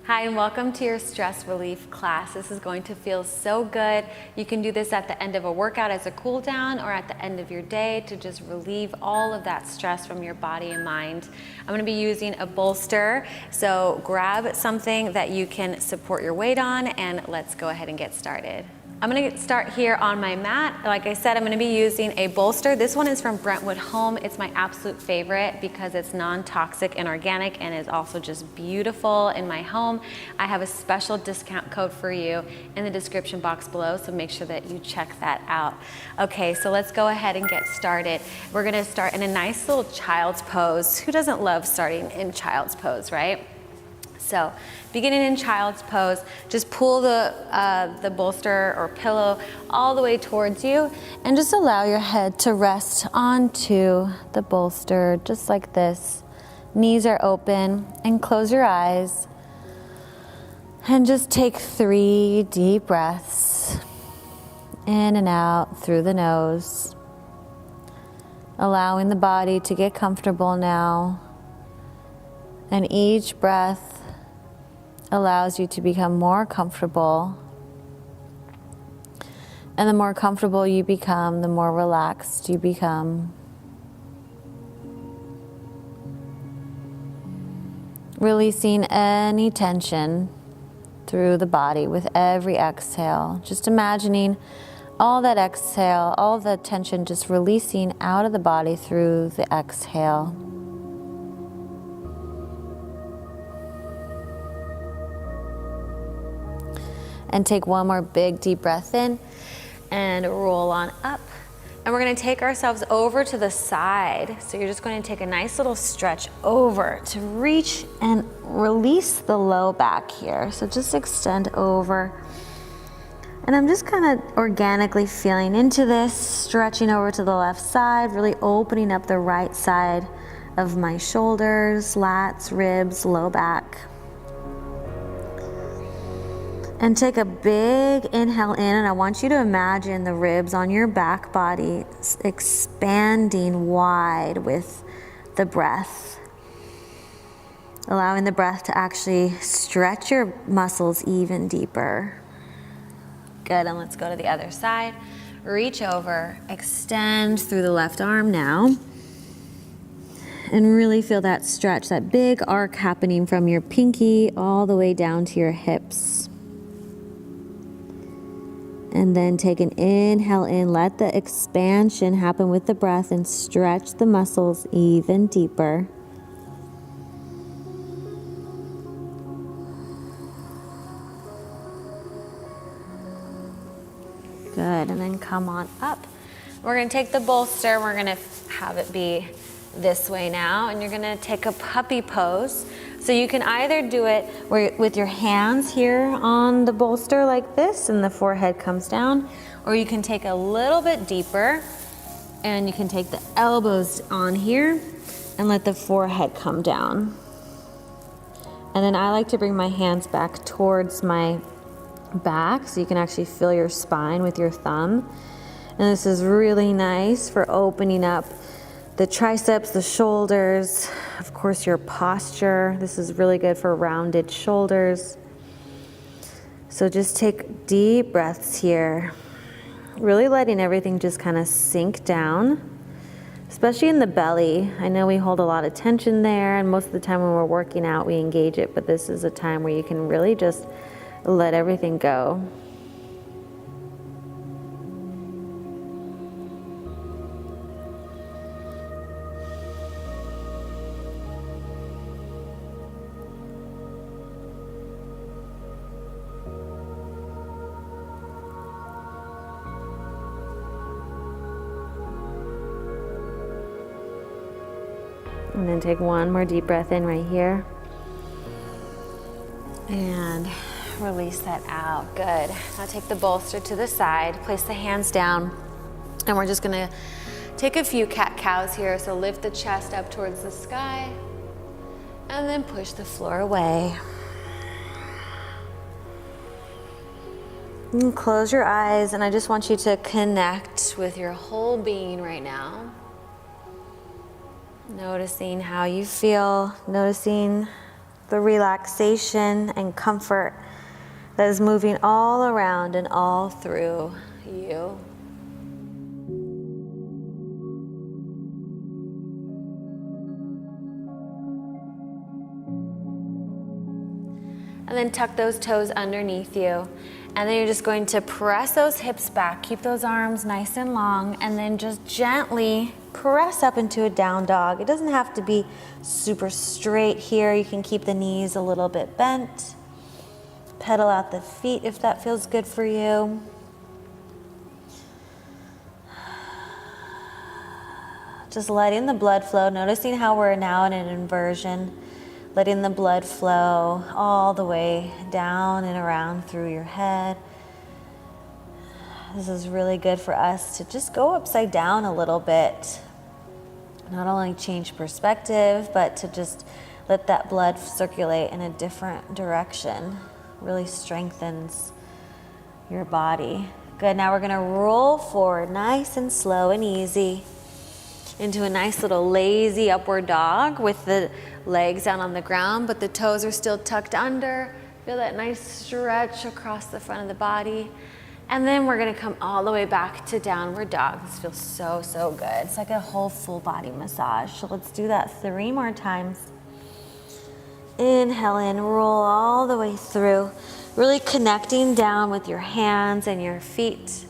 Hi, and welcome to your stress relief class. This is going to feel so good. You can do this at the end of a workout as a cool down or at the end of your day to just relieve all of that stress from your body and mind. I'm going to be using a bolster, so grab something that you can support your weight on and let's go ahead and get started. I'm going to start here on my mat. Like I said, I'm going to be using a bolster. This one is from Brentwood Home. It's my absolute favorite because it's non-toxic and organic and is also just beautiful in my home. I have a special discount code for you in the description box below, so make sure that you check that out. Okay, so let's go ahead and get started. We're going to start in a nice little child's pose. Who doesn't love starting in child's pose, right? So, beginning in child's pose, just pull the bolster or pillow all the way towards you and just allow your head to rest onto the bolster just like this. Knees are open and close your eyes and just take 3 deep breaths in and out through the nose, allowing the body to get comfortable now. And each breath allows you to become more comfortable. And the more comfortable you become, the more relaxed you become. Releasing any tension through the body with every exhale. Just imagining all that exhale, all the tension just releasing out of the body through the exhale. And take one more big deep breath in and roll on up. And we're gonna take ourselves over to the side. So you're just gonna take a nice little stretch over to reach and release the low back here. So just extend over. And I'm just kind of organically feeling into this, stretching over to the left side, really opening up the right side of my shoulders, lats, ribs, low back. And take a big inhale in, and I want you to imagine the ribs on your back body expanding wide with the breath. Allowing the breath to actually stretch your muscles even deeper. Good, and let's go to the other side. Reach over, extend through the left arm now. And really feel that stretch, that big arc happening from your pinky all the way down to your hips. And then take an inhale in, let the expansion happen with the breath and stretch the muscles even deeper. Good, and then come on up. We're gonna take the bolster, we're gonna have it be this way now, and you're gonna take a puppy pose. So you can either do it with your hands here on the bolster like this and the forehead comes down, or you can take a little bit deeper and you can take the elbows on here and let the forehead come down. And then I like to bring my hands back towards my back so you can actually feel your spine with your thumb. And this is really nice for opening up the triceps, the shoulders, of course your posture. This is really good for rounded shoulders. So just take deep breaths here. Really letting everything just kind of sink down, especially in the belly. I know we hold a lot of tension there, and most of the time when we're working out we engage it, but this is a time where you can really just let everything go. And then take one more deep breath in right here. And release that out. Good. Now take the bolster to the side, place the hands down, and we're just gonna take a few cat-cows here. So lift the chest up towards the sky, and then push the floor away. And close your eyes, and I just want you to connect with your whole being right now. Noticing how you feel, noticing the relaxation and comfort that is moving all around and all through you. And then tuck those toes underneath you. And then you're just going to press those hips back, keep those arms nice and long, and then just gently press up into a down dog. It doesn't have to be super straight here. You can keep the knees a little bit bent. Pedal out the feet if that feels good for you. Just letting the blood flow, noticing how we're now in an inversion. Letting the blood flow all the way down and around through your head. This is really good for us to just go upside down a little bit. Not only change perspective, but to just let that blood circulate in a different direction. Really strengthens your body. Good, now we're gonna roll forward nice and slow and easy into a nice little lazy upward dog with the legs down on the ground, but the toes are still tucked under. Feel that nice stretch across the front of the body. And then we're gonna come all the way back to downward dog. This feels so, so good. It's like a whole full body massage. So let's do that 3 more times. Inhale in, roll all the way through. Really connecting down with your hands and your feet.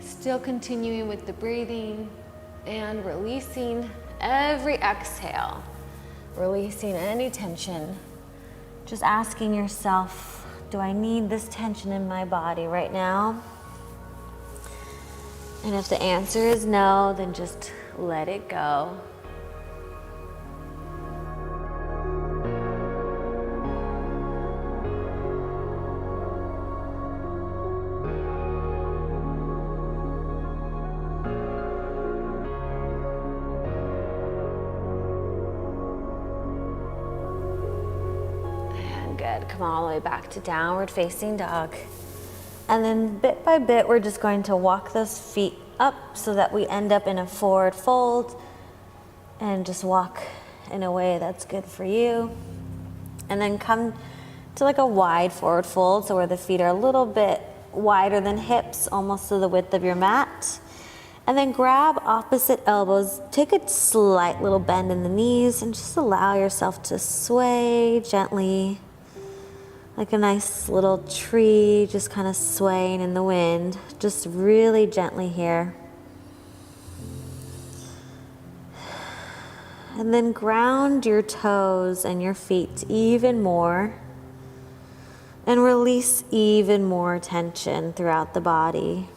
Still continuing with the breathing and releasing every exhale. Releasing any tension. Just asking yourself, do I need this tension in my body right now? And if the answer is no, then just let it go. Good. Come all the way back to downward facing dog. And then bit by bit, we're just going to walk those feet up so that we end up in a forward fold and just walk in a way that's good for you. And then come to like a wide forward fold, so where the feet are a little bit wider than hips, almost to the width of your mat. And then grab opposite elbows, take a slight little bend in the knees and just allow yourself to sway gently. Like a nice little tree just kind of swaying in the wind, just really gently here. And then ground your toes and your feet even more and release even more tension throughout the body.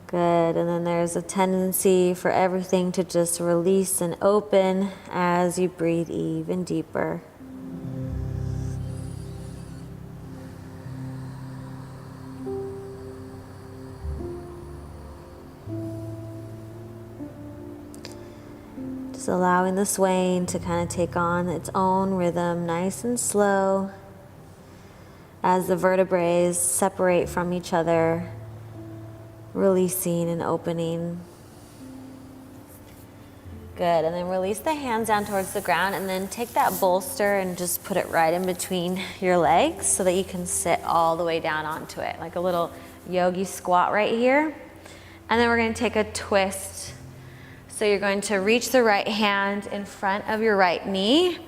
Good, and then there's a tendency for everything to just release and open as you breathe even deeper. Just allowing the swaying to kind of take on its own rhythm, nice and slow, as the vertebrae separate from each other. Releasing and opening. Good, and then release the hands down towards the ground and then take that bolster and just put it right in between your legs so that you can sit all the way down onto it, like a little yogi squat right here. And then we're gonna take a twist. So you're going to reach the right hand in front of your right knee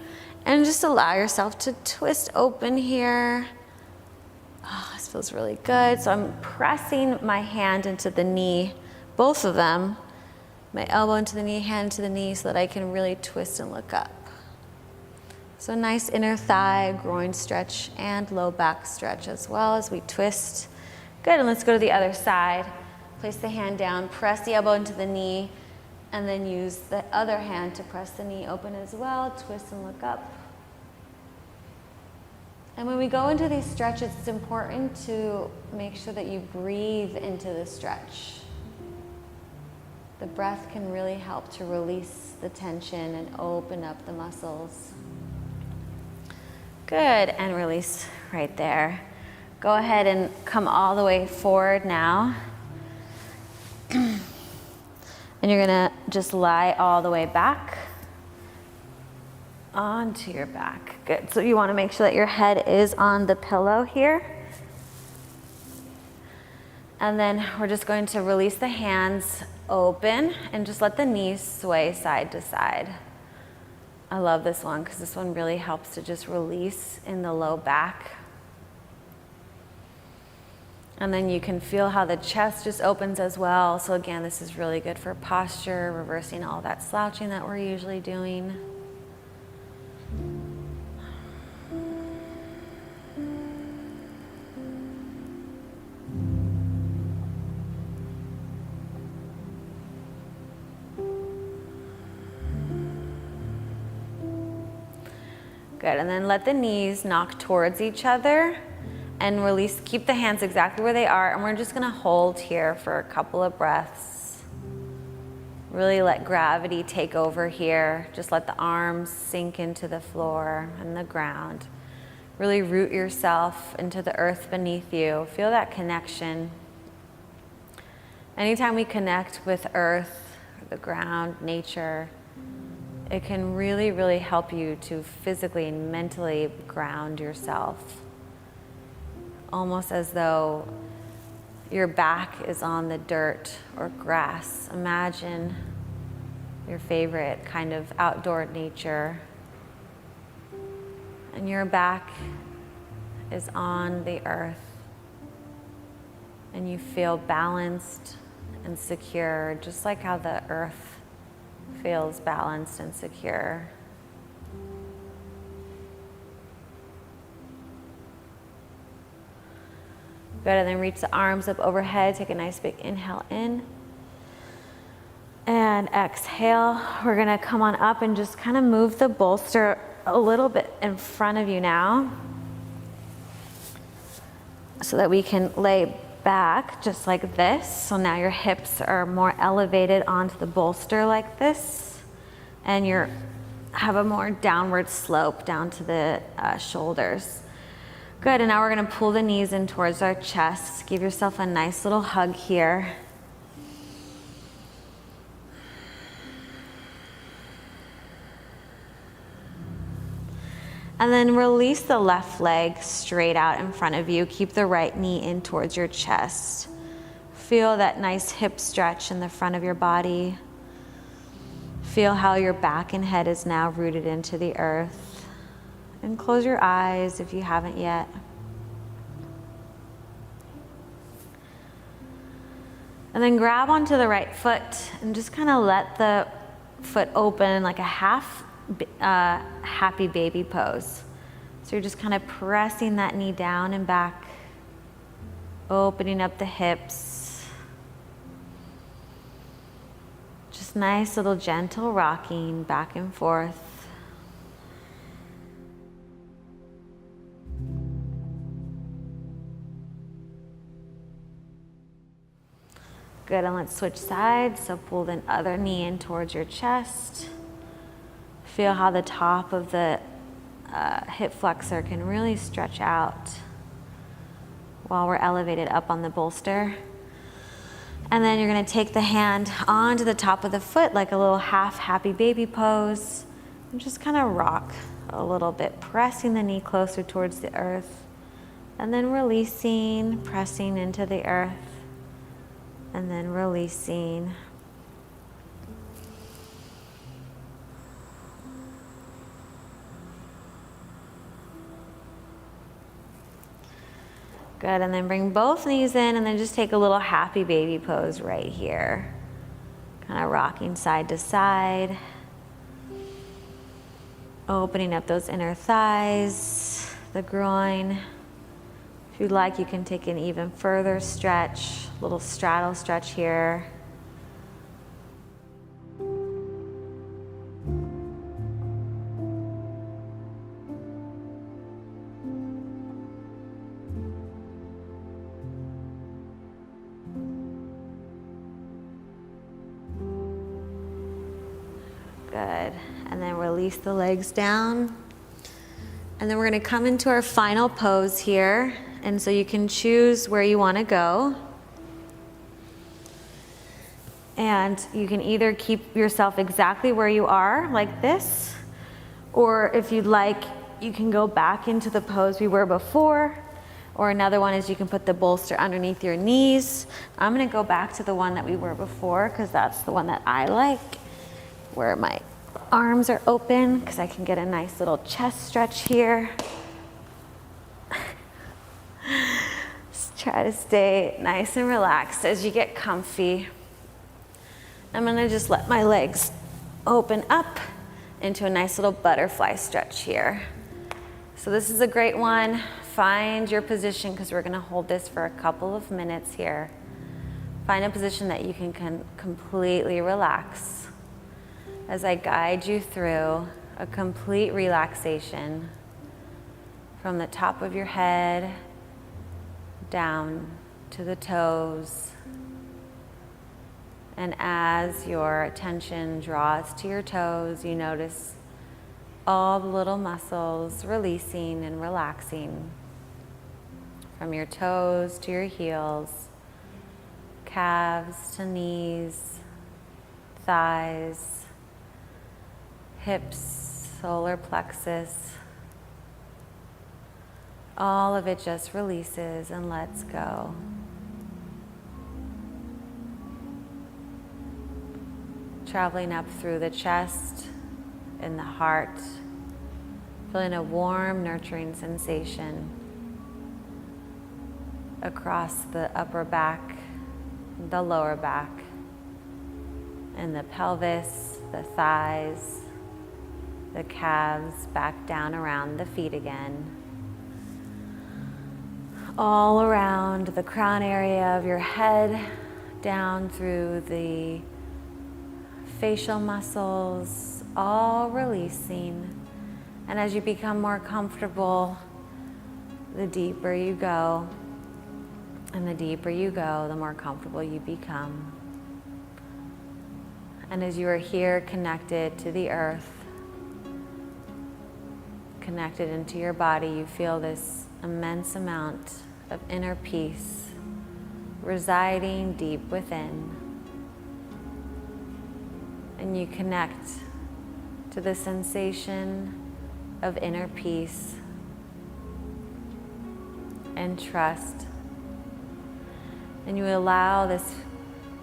and just allow yourself to twist open here. Oh, this feels really good. So I'm pressing my hand into the knee, both of them, my elbow into the knee, hand into the knee, so that I can really twist and look up. So nice inner thigh, groin stretch, and low back stretch as well as we twist. Good, and let's go to the other side. Place the hand down, press the elbow into the knee, and then use the other hand to press the knee open as well, twist and look up. And when we go into these stretches, it's important to make sure that you breathe into the stretch. The breath can really help to release the tension and open up the muscles. Good, and release right there. Go ahead and come all the way forward now. And you're gonna just lie all the way back. onto your back. Good. So you want to make sure that your head is on the pillow here. And then we're just going to release the hands open and just let the knees sway side to side. I love this one because this one really helps to just release in the low back. And then you can feel how the chest just opens as well. So again, this is really good for posture, reversing all that slouching that we're usually doing. Good, and then let the knees knock towards each other and release, keep the hands exactly where they are, and we're just gonna hold here for a couple of breaths. Really let gravity take over here. Just let the arms sink into the floor and the ground. Really root yourself into the earth beneath you. Feel that connection. Anytime we connect with earth, the ground, nature, it can really, really help you to physically and mentally ground yourself. Almost as though your back is on the dirt or grass. Imagine your favorite kind of outdoor nature. And your back is on the earth. And you feel balanced and secure, just like how the earth feels balanced and secure. Good, and then reach the arms up overhead. Take a nice big inhale in. And exhale. We're gonna come on up and just kind of move the bolster a little bit in front of you now, so that we can lay back just like this. So now your hips are more elevated onto the bolster like this, and you have a more downward slope down to the shoulders. Good, and now we're gonna pull the knees in towards our chest. Give yourself a nice little hug here. And then release the left leg straight out in front of you. Keep the right knee in towards your chest. Feel that nice hip stretch in the front of your body. Feel how your back and head is now rooted into the earth. And close your eyes if you haven't yet. And then grab onto the right foot and just kind of let the foot open like a half happy baby pose. So you're just kind of pressing that knee down and back, opening up the hips. Just nice little gentle rocking back and forth. Good, and let's switch sides. So pull the other knee in towards your chest. Feel how the top of the hip flexor can really stretch out while we're elevated up on the bolster. And then you're gonna take the hand onto the top of the foot like a little half happy baby pose, and just kind of rock a little bit, pressing the knee closer towards the earth, and then releasing, pressing into the earth, and then releasing. Good, and then bring both knees in, and then just take a little happy baby pose right here. Kind of rocking side to side. Opening up those inner thighs, the groin. If you'd like, you can take an even further stretch, little straddle stretch here. Good, and then release the legs down. And then we're gonna come into our final pose here. And so you can choose where you wanna go. And you can either keep yourself exactly where you are, like this, Or if you'd like, you can go back into the pose we were before. Or another one is you can put the bolster underneath your knees. I'm gonna go back to the one that we were before because that's the one that I like, where my arms are open because I can get a nice little chest stretch here. Just try to stay nice and relaxed as you get comfy. I'm gonna just let my legs open up into a nice little butterfly stretch here. So this is a great one. Find your position because we're gonna hold this for a couple of minutes here. Find a position that you can completely relax as I guide you through a complete relaxation from the top of your head down to the toes. And as your attention draws to your toes, you notice all the little muscles releasing and relaxing from your toes to your heels, calves to knees, thighs, hips, solar plexus. All of it just releases and lets go. Traveling up through the chest and the heart, feeling a warm, nurturing sensation across the upper back, the lower back, and the pelvis, the thighs, the calves, back down around the feet again. All around the crown area of your head, down through the facial muscles, all releasing. And as you become more comfortable, the deeper you go, and the deeper you go, the more comfortable you become. And as you are here connected to the earth, connected into your body, you feel this immense amount of inner peace residing deep within. And you connect to the sensation of inner peace and trust. And you allow this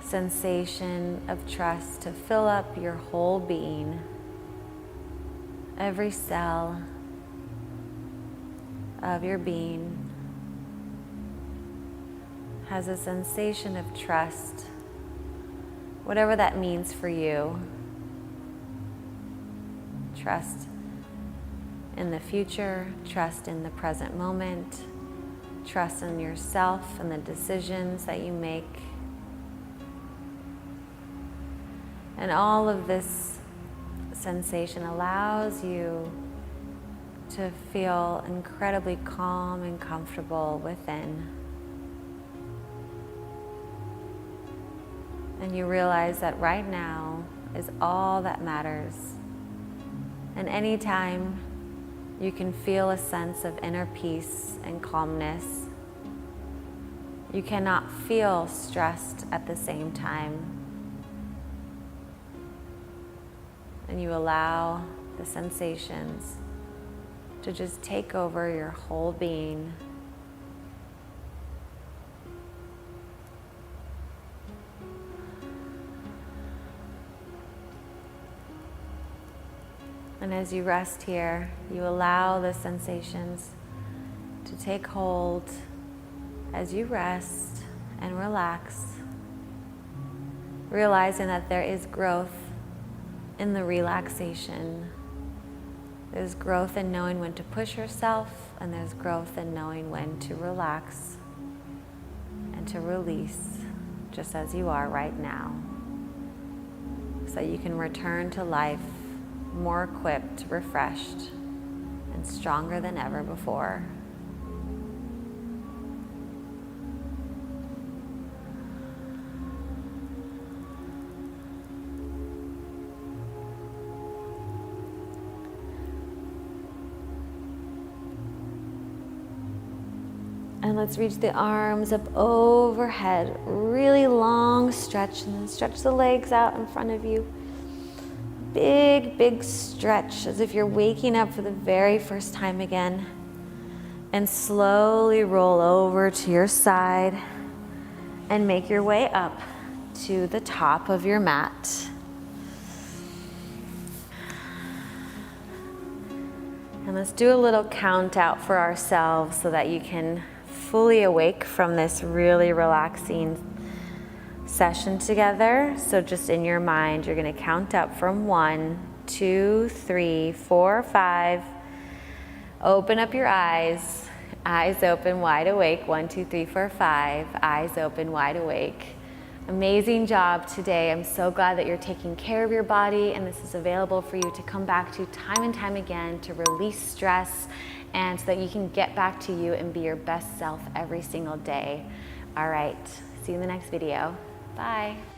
sensation of trust to fill up your whole being. Every cell of your being has a sensation of trust, whatever that means for you. Trust in the future, trust in the present moment, trust in yourself and the decisions that you make. And all of this sensation allows you to feel incredibly calm and comfortable within. And you realize that right now is all that matters. And anytime you can feel a sense of inner peace and calmness, you cannot feel stressed at the same time. And you allow the sensations to just take over your whole being. And as you rest here, you allow the sensations to take hold as you rest and relax, realizing that there is growth in the relaxation. There's growth in knowing when to push yourself, and there's growth in knowing when to relax and to release, just as you are right now, so you can return to life more equipped, refreshed, and stronger than ever before. And let's reach the arms up overhead, really long stretch, and then stretch the legs out in front of you. big, big stretch as if you're waking up for the very first time again. And slowly roll over to your side and make your way up to the top of your mat. And let's do a little count out for ourselves so that you can fully awake from this really relaxing session together. So just in your mind, you're gonna count up from 1, 2, 3, 4, 5. Open up your eyes. Eyes open, wide awake. 1, 2, 3, 4, 5. Eyes open, wide awake. Amazing job today. I'm so glad that you're taking care of your body, and this is available for you to come back to time and time again to release stress and so that you can get back to you and be your best self every single day. All right, see you in the next video. Bye.